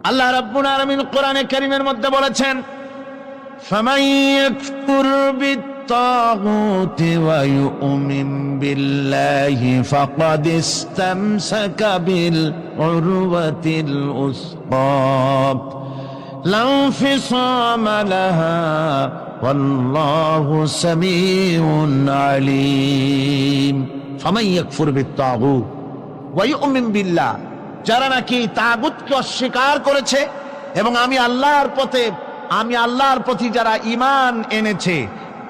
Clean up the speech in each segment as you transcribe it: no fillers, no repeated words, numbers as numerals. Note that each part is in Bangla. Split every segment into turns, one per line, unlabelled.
আল্লাহ রাব্বুল আলামিন কোরআনে কারীমের মধ্যে বলেছেন, ফামান ইয়াকফুর বিত-তাগুতি ওয়া ইউমিন বিল্লাহি ফাকাদ ইসতামসাকা বিল উরওয়াতিল উসকা লা ইনফিসামা লাহা ওয়াল্লাহু সামিউন আলীম। ফামান ইয়াকফুর বিত-তাগুত ওয়া ইউমিন বিল্লাহ, যারা নাকি তাগুতকে অস্বীকার করেছে এবং আমি আল্লাহর প্রতি যারা ঈমান এনেছে,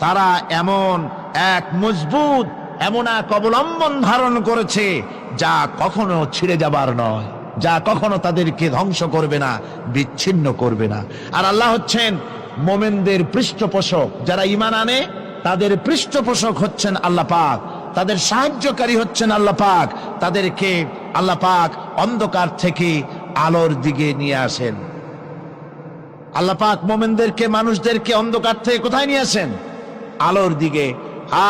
তারা এমন এক মজবুত, এমন এক অবলম্বন ধারণ করেছে যা কখনো ছিঁড়ে যাবার নয়, যা কখনো তাদেরকে ধ্বংস করবে না, বিচ্ছিন্ন করবে না। আর আল্লাহ হচ্ছেন মোমেনদের পৃষ্ঠপোষক। যারা ঈমান আনে তাদের পৃষ্ঠপোষক হচ্ছেন আল্লাহ পাক, তাদের সাহায্যকারী হচ্ছেন আল্লাহ পাক। তাদেরকে আল্লাহ পাক অন্ধকার থেকে আলোর দিকে নিয়ে আসেন। আল্লাহ পাক মোমেনদেরকে, মানুষদেরকে অন্ধকার থেকে কোথায় নিয়ে আসেন? আলোর দিকে।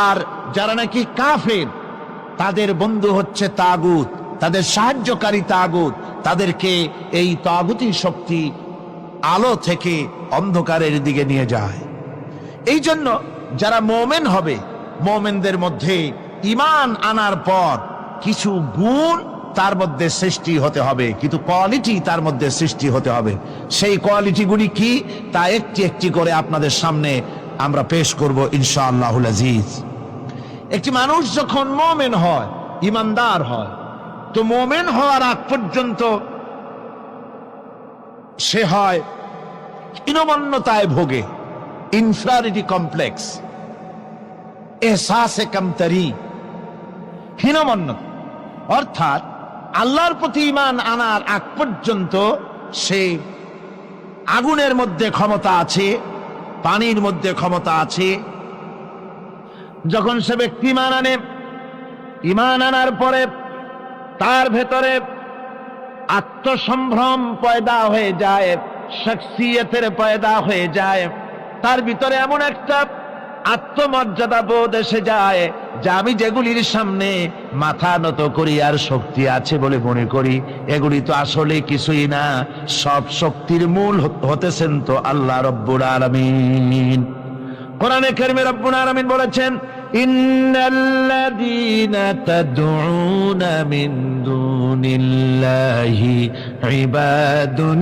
আর যারা নাকি কাফের, তাদের বন্ধু হচ্ছে তাগুত, তাদের সাহায্যকারী তাগুত। তাদেরকে এই তাগুতি শক্তি আলো থেকে অন্ধকারের দিকে নিয়ে যায়। এই জন্য যারা মোমেন হবে, মোমেনদের মধ্যে ঈমান আনার পর কিছু গুণ তার মধ্যে সৃষ্টি হতে হবে, কিন্তু কোয়ালিটি তার মধ্যে সৃষ্টি হতে হবে। সেই কোয়ালিটিগুলি কি, তা একটি একটি করে আপনাদের সামনে আমরা পেশ করব ইনশাআল্লাহুল আজিজ। একটি মানুষ যখন মোমেন হয়, ঈমানদার হয়, তো মোমেন হওয়ার আগ পর্যন্ত সে হয় হীনমন্যতায় ভোগে, ইনফিরিয়রিটি কমপ্লেক্স, এহসাসে কমতরি, হীনমন্যতা। অর্থাৎ আল্লাহর প্রতি ঈমান আনার আগ পর্যন্ত সে আগুনের মধ্যে ক্ষমতা আছে, পানির মধ্যে ক্ষমতা আছে। যখন সে ব্যক্তি ঈমান আনার পরে তার ভেতরে আত্মসম্ভ্রম পয়দা হয়ে যায়, শখসিয়তের পয়দা হয়ে যায়, তার ভিতরে এমন একটা আত্মমর্যাদা বোধ এসে যায় যে আমি যেগুলির সামনে মাথা নত করি আর শক্তি আছে বলে মনে করি, এগুলি তো আসলে কিছুই না। সব শক্তির মূল হতেছেন তো আল্লাহ রব্বুল আলামিন। কোরআনে কারীমে রব্বুল আলামিন বলেছেন, ইন্নাল্লাযীনা তাদউনা মিন দুনিল্লাহি ইবাদুন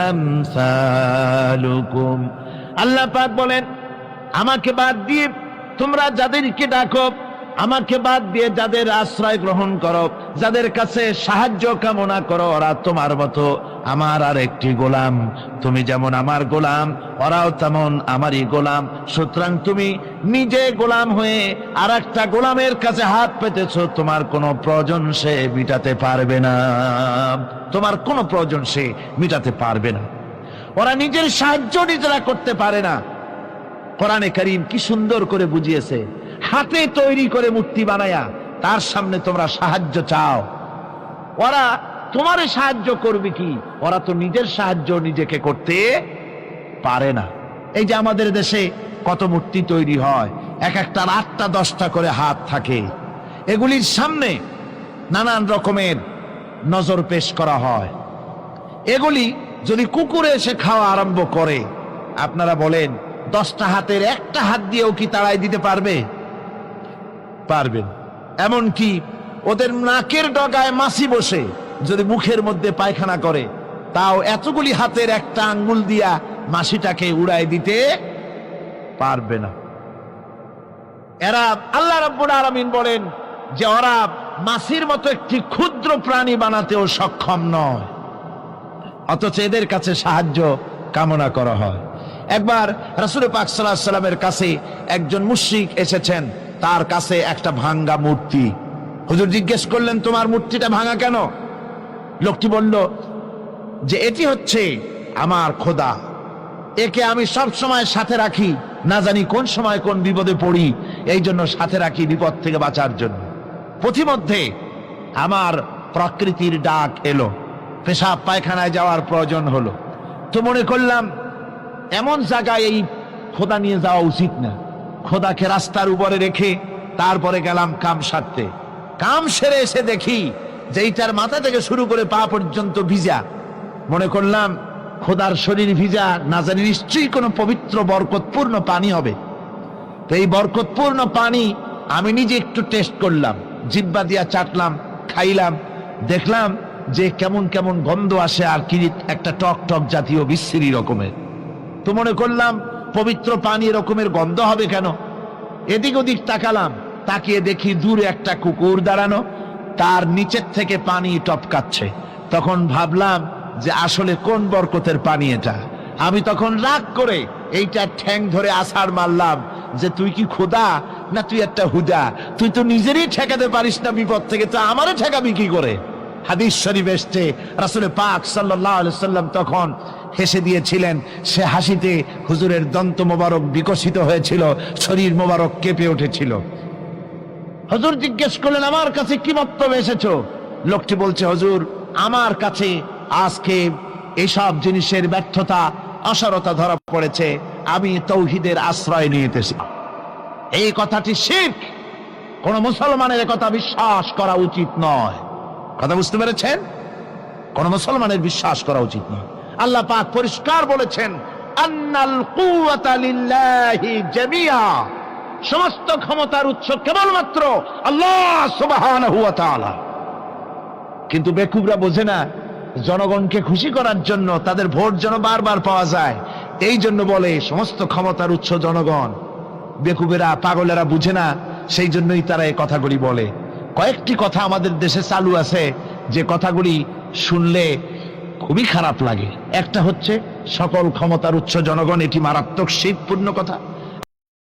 আমসালুকুম। আল্লাহ পাক বলেন, আমাকে বাদ দিয়ে তোমরা যাদেরকে ডাকো, আমাকে বাদ দিয়ে যাদের আশ্রয় গ্রহণ করো, যাদের কাছে সাহায্য কামনা করো, ওরা তোমার মতো আমার আর একটি গোলাম। তুমি যেমন আমার গোলাম, ওরাও তেমন আমারই গোলাম। সুতরাং তুমি নিজে গোলাম হয়ে আর একটা গোলামের কাছে হাত পেতেছো, তোমার কোনো প্রয়োজন সে মিটাতে পারবে না, তোমার কোনো প্রয়োজন সে মিটাতে পারবে না। ওরা নিজের সাহায্য নিজেরা করতে পারে না। কোরআনে কারীম কি সুন্দর করে বুঝিয়েছে, হাতে তৈরি করে মূর্তি বানায়া তার সামনে তোমরা সাহায্য চাও, ওরা তোমারে সাহায্য করবে কি? ওরা তো নিজের সাহায্য নিজেকে করতে পারে না। এই যে আমাদের দেশে কত মূর্তি তৈরি হয়, এক একটার 8টা 10টা করে হাত থাকে, এগুলির সামনে নানান রকমের নজর পেশ করা হয়। এগুলি যদি কুকুরে এসে খাওয়া আরম্ভ করে, আপনারা বলেন 10টা হাতের একটা হাত দিয়েও কি তাড়াই দিতে পারবে? পারবেন। এমনকি ওদের নাকের ডগায় মাছি বসে যদি মুখের মধ্যে পায়খানা করে, তাও এতগুলি হাতের একটা আঙ্গুল দিয়া মাছিটাকে উড়াই দিতে পারবে না। এরা, আল্লাহ রাব্বুল আলামিন বলেন যে ওরা মাছির মতো একটি ক্ষুদ্র প্রাণী বানাতেও সক্ষম নয়, অথচ এদের কাছে সাহায্য কামনা করা হয়। একবার রাসূল পাক সাল্লাল্লাহু আলাইহি ওয়াসাল্লামের কাছে একজন মুশরিক এসেছেন, তার কাছে একটা ভাঙ্গা মূর্তি। হুজুর জিজ্ঞেস করলেন, তোমার মূর্তিটা ভাঙা কেন? লোকটি বলল যে এটি হচ্ছে আমার খোদা, একে আমি সব সময় সাথে রাখি, না জানি কোন সময় কোন বিপদে পড়ি, এই জন্য সাথে রাখি বিপদ থেকে বাঁচার জন্য। পথিমধ্যে আমার প্রকৃতির ডাক এলো, পেশাব পায়খানায় যাওয়ার প্রয়োজন হলো, তো মনে করলাম এমন জায়গায় এই খোদা নিয়ে যাওয়া উচিত না। খোদাকে রাস্তার উপরে রেখে তারপরে গেলাম কাম সারতে। কাম সেরে এসে দেখি যে এইটার মাথা থেকে শুরু করে পা পর্যন্ত ভিজা। মনে করলাম খোদার শরীর ভিজা, না জানি নিশ্চয়ই কোনো পবিত্র বরকতপূর্ণ পানি হবে। তো এই বরকতপূর্ণ পানি আমি নিজে একটু টেস্ট করলাম, জিহ্বা দিয়া চাটলাম, খাইলাম, দেখলাম যে কেমন কেমন গন্ধ আসে, আর কি একটা টক টক জাতীয় বিশ্রী রকমের। তো মনে করলাম পবিত্র পানি এরকমের গন্ধ হবে কেন? এদিক ওদিক তাকালাম, তাকিয়ে দেখি দূরে একটা কুকুর দাঁড়ানো, তার নিচের থেকে পানি টপকাচ্ছে। তখন ভাবলাম যে আসলে কোন বরকতের পানি এটা। আমি তখন রাগ করে এইটা ঠ্যাং ধরে আছাড় মারলাম যে তুই কি খোদা না তুই একটা হুদা? তুই তো নিজেরই ঠেকাতে পারিস না বিপদ থেকে, তো আমারে ঠেকাবি কি করে? হাদিস শরীফ এসছে, রাসূল পাক সাল্লাল্লাহু আলাইহি সাল্লাম তখন হেসে দিয়েছিলেন। সে হাসিতে হুজুরের দন্ত মোবারক বিকশিত হয়েছিল, শরীর মোবারক কেঁপে উঠেছিল। হুজুর জিজ্ঞেস করলেন, আমার কাছে কি বক্তব্য এসেছো? লোকটি বলছে, হুজুর আমার কাছে আজকে এইসব জিনিসের ব্যর্থতা, অসারতা ধরা পড়েছে, আমি তৌহিদের আশ্রয় নিয়েছি। এই কথাটি শিরক, কোন মুসলমানের কথা বিশ্বাস করা উচিত নয়। কথা বুঝতে পেরেছেন? কোন মুসলমানের বিশ্বাস করা উচিত নয়। আল্লাহ পাক পরিষ্কার বলেছেন, আন্নাল কুওয়াতা লিল্লাহি জামিআ, সমস্ত ক্ষমতার উৎস কেবলমাত্র আল্লাহ সুবহানাহু ওয়া তাআলা। কিন্তু বেকুবরা বোঝে না, জনগণকে খুশি করার জন্য, তাদের ভোট যেন বারবার পাওয়া যায়, এই জন্য বলে সমস্ত ক্ষমতার উৎস জনগণ। বেকুবেরা, পাগলেরা বুঝে না, সেই জন্যই তারা এই কথাগুলি বলে। কয়েকটি কথা আমাদের দেশে চালু আছে যে কথাগুলি শুনলে খুবই খারাপ লাগে। একটা হচ্ছে সকল ক্ষমতার উৎস জনগণ, এটি মারাত্মক শিরকপূর্ণ কথা।